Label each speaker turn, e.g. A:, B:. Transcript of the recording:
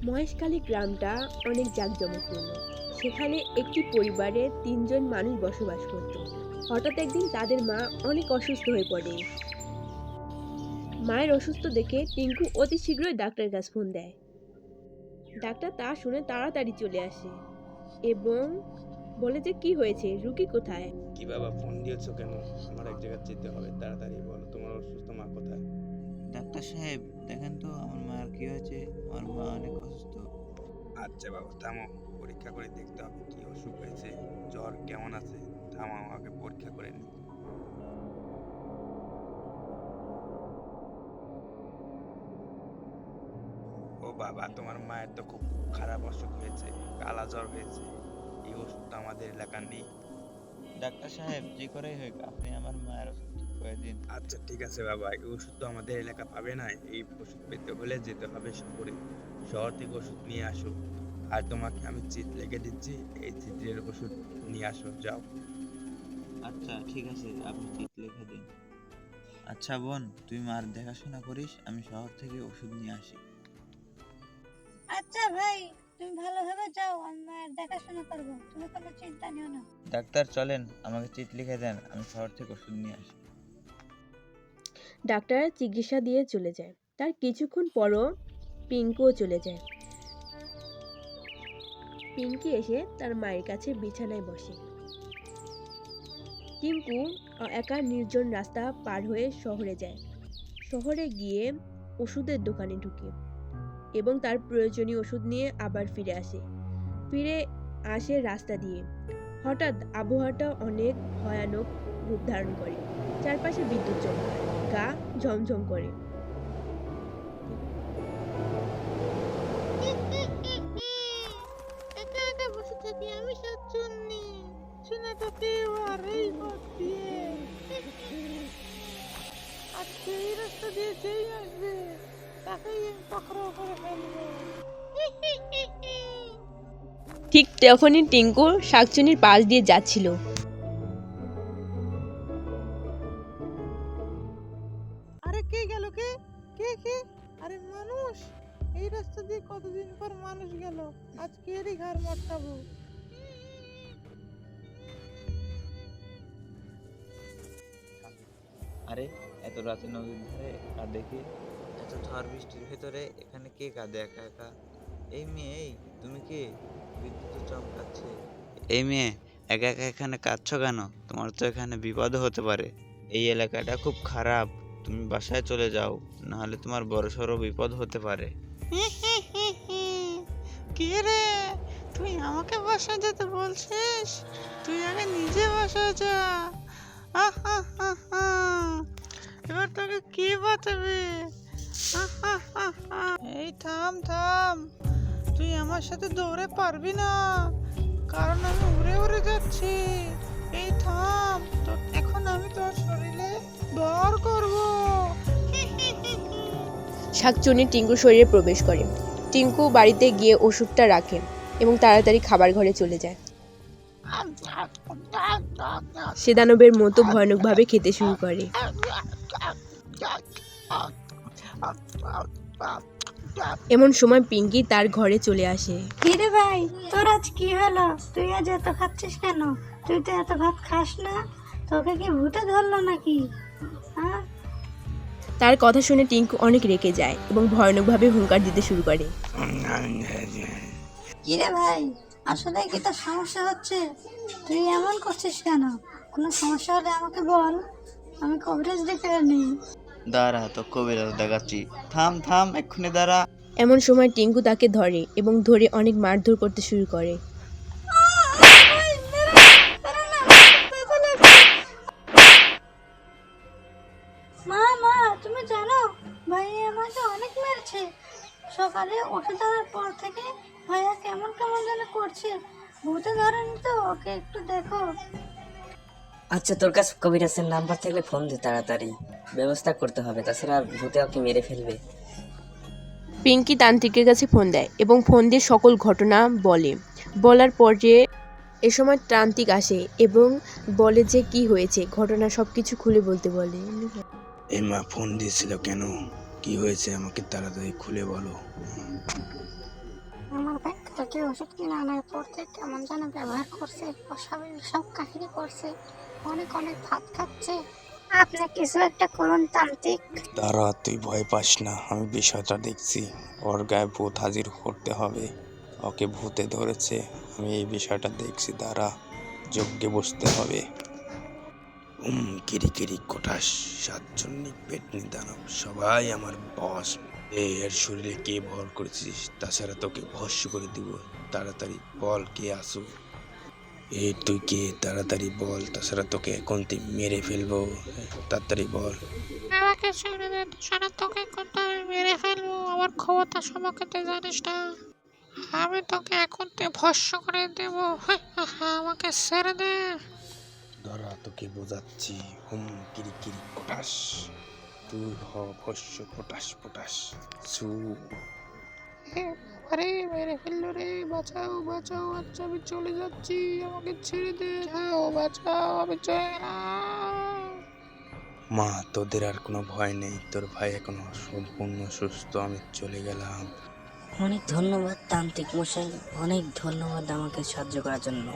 A: মহেশখালী গ্রামটা অনেক জাঁকজমকপূর্ণ। সেখানে একটি পরিবারে ৩ জন মানুষ বসবাস করত। হঠাৎ একদিন তাদের মা অনেক অসুস্থ হয়ে পড়ে। মায়ের অসুস্থ দেখে টিঙ্কু অতি শীঘ্রই ডাক্তারের কাছে ফোন দেয়। ডাক্তার তা শুনে তাড়াতাড়ি চলে আসে এবং বলে যে কি হয়েছে, রুগী কোথায়।
B: কি বাবা, ফোন দিয়েছো কেন? আমার এক জায়গায় যেতে হবে, তাড়াতাড়ি বলো তোমার অসুস্থ মা কোথায়।
C: ডাক্তার সাহেব, দেখেন তো আমার মায়ের কি হয়েছে। আমার মা অনেক অসুস্থ।
B: আচ্ছা বাবা, থামো, পরীক্ষা করে দেখতে হবে কি অসুখ হয়েছে, জ্বর কেমন আছে। থামো, আগে পরীক্ষা করে নি। ও বাবা, তোমার মায়ের তো খুব খারাপ অসুখ হয়েছে, কালা জ্বর হয়েছে। এই ওষুধ তো আমাদের এলাকার নেই।
C: ডাক্তার সাহেব, যে করেই হোক আপনি আমার মায়ের ওষুধ ঠিক করে দিন।
B: আচ্ছা ঠিক আছে বাবা, এই ওষুধ তো আমাদের এলাকা পাবে না। এই ওষুধ পেতে হলে যেতে হবে শহরে। শহর থেকে ওষুধ নিয়ে আসো। আর তোমাকে আমি চিট লিখে দিচ্ছি, এই চিটের ওষুধ নিয়ে আসো, যাও।
C: আচ্ছা ঠিক আছে, আপনি চিট লিখে দিন। আচ্ছা বোন, তুই মার দেখাশোনা করিস, আমি শহর থেকে ওষুধ নিয়ে আসি।
D: আচ্ছা ভাই, তুমি ভালোভাবে যাও, আমি মায়ের দেখাশোনা করবো, তুমি কোনো চিন্তা নিও না।
C: ডাক্তার চলেন, আমাকে চিট লিখে দেন, আমি শহর থেকে ওষুধ নিয়ে আসি।
A: ডাক্তার চিকিৎসা দিয়ে চলে যায়। তার কিছুক্ষণ পরও পিঙ্কুও চলে যায়। পিঙ্কি এসে তার মায়ের কাছে বিছানায় বসে। টিঙ্কু একা নির্জন রাস্তা পার হয়ে শহরে যায়। শহরে গিয়ে ওষুধের দোকানে ঢুকে এবং তার প্রয়োজনীয় ওষুধ নিয়ে আবার ফিরে আসে রাস্তা দিয়ে। হঠাৎ আবহাওয়াটা অনেক ভয়ানক রূপ ধারণ করে। চারপাশে বিদ্যুৎ চমকায়, গা ঝমঝম করে।
D: একা একা বসে থাকি আমি শাকচুন্নি, শুনে তো কেউ আর এই পথ দিয়ে। আজকে এই রাস্তা দিয়ে যেই আসবে তাকেই আমি পাকড়াও করে ফেলবো।
A: ঠিক তখনই টিঙ্কু শাকচুনির পাশ দিয়ে যাচ্ছিল।
D: আরে কে গেল? কে কে কে আরে মানুষ! এই রাস্তা দিয়ে কতদিন পর মানুষ গেল, আজকে এরই ঘাড় মটকাবো।
C: আরে এত রাতে নদীর ধারে কাঁদে কে? এত ঝড় বৃষ্টির ভেতরে এখানে কে কাঁদে একা একা? এই মেয়ে, এই তুমি কে? বিদ্যুৎ তো চমকাচ্ছে। এই মেয়ে, একা একা এখানে কাঁদছো কেন? তোমার তো এখানে বিপদ হতে পারে। এই এলাকাটা খুব খারাপ, তুমি বাসায় চলে যাও, নাহলে তোমার বড়সড় বিপদ হতে পারে।
D: কে রে, তুই আমাকে বাসায় যেতে বলছিস? তুই আগে নিজে বাসায় যা। আহা, এবার তোকে কে বাঁচাবে? এই থাম থাম, তুই আমার সাথে দৌড়ে পারবি না, কারণ আমি উড়ে উড়ে যাচ্ছি। এই থাম, তো এখন আমি তোর শরীরে ভর করব।
A: শাকচুনি টিঙ্কুর শরীরে প্রবেশ করে। টিঙ্কু বাড়িতে গিয়ে ওষুধটা রাখে এবং তাড়াতাড়ি খাবার ঘরে চলে যায়। সে দানবের মতো ভয়ানকভাবে খেতে শুরু করে। এমন সময় পিঙ্কি তার ঘরে চলে আসে।
D: কিরে ভাই, তোর আজ কি হলো? তুই আজ এত খাচ্ছিস কেন? তুই তো এত ভাত খাস না, তোকে কি ভূতে ধরলো নাকি? হ্যাঁ?
A: তার কথা শুনে টিঙ্কু অনেক রেগে যায় এবং ভয়ানকভাবে হুঙ্কার দিতে শুরু করে।
D: কিরে ভাই, আসলে কি তোর সমস্যা হচ্ছে? তুই এমন করছিস কেন? কোনো সমস্যা হলে আমাকে বল, আমি কভারেজ ডেকে নিই।
C: দাঁড়া, তো কবিরাজ দেখাচ্ছি। থাম থাম, এক্ষুনি দাঁড়া।
A: এমন সময় টিঙ্কু তাকে ধরে এবং ধরে অনেক মারধর করতে শুরু করে।
D: মা, তুমি জানো ভাইয়া আমাকে অনেক মেরেছে। সকালে ওষুধ আনার পর থেকে ভাইয়া কেমন কেমন যেন করছে। ভূতে ধরেনি তো? ওকে একটু দেখো।
E: আচ্ছা, তোর কাছে কবিরাজের নাম্বার থাকলে ফোন দে, তাড়াতাড়ি ব্যবস্থা করতে হবে, তাছাড়া ভূতে ওকে মেরে ফেলবে।
A: পিঙ্কি তান্ত্রিকের কাছে ফোন দেয় এবং ফোন দিয়ে সকল ঘটনা বলার পর যে এ সময় তান্ত্রিক আসে এবং বলে যে কি হয়েছে, ঘটনা সবকিছু খুলে বলতে বলে।
B: এই মা ফোন দিয়েছিল কেন? কি হয়েছে আমাকে তাড়াতাড়ি খুলে বলো।
D: আমার ভাই কালকে ওষুধ কিনে আনার পর থেকে কেমন যেন ব্যবহার করছে, অস্বাভাবিক সব কাহিনী করছে, অনেক অনেক ভাত খাচ্ছে। আপনি কিছু একটা করুন তান্ত্রিক।
B: তারা, তুই ভয় পাস না, আমি বিষয়টা দেখছি। ওর গায়ে ভূত হাজির করতে হবে। ওকে ভূতে ধরেছে, আমি এই বিষয়টা দেখছি। তারা যজ্ঞে বসতে হবে। কিরি কিরি কোটাস, সাতজন্যিক পেটনি দানব, সবাই আমার বস। এর শরীরে কে ভর করেছিস? তাছাড়া তোকে ভস্য করে দিব। তাড়াতাড়ি বল কে আসো। তুই কে? তাড়াতাড়ি বল, তাছাড়া তোকে এখন মেরে ফেলবো। তাড়াতাড়ি বল।
F: আমাকে ছেড়ে দে, তাছাড়া তোকে কিন্তু আমি মেরে ফেলবো। আমার ক্ষমতা সম্পর্কে তুই জানিস না। আমি তোকে এখন ভস্ম করে দেবো। আমাকে ছেড়ে দে।
B: ধরা, তোকে বোঝাচ্ছি। কিরি কিরি কোটাস, তুই হ ভস্য পটাস পটাস সু।
F: আরে মেরে ফেললো রে, বাঁচাও বাঁচাও। আচ্ছা আমি চলে যাচ্ছি, আমাকে ছেড়ে দে। যাও বাঁচাও, আমি চলে গেলাম।
B: মা, তোদের আর কোনো ভয় নেই। তোর ভাই এখনো সম্পূর্ণ সুস্থ। আমি চলে গেলাম।
E: অনেক ধন্যবাদ তান্ত্রিক মশাই, অনেক ধন্যবাদ আমাকে সাহায্য করার জন্য।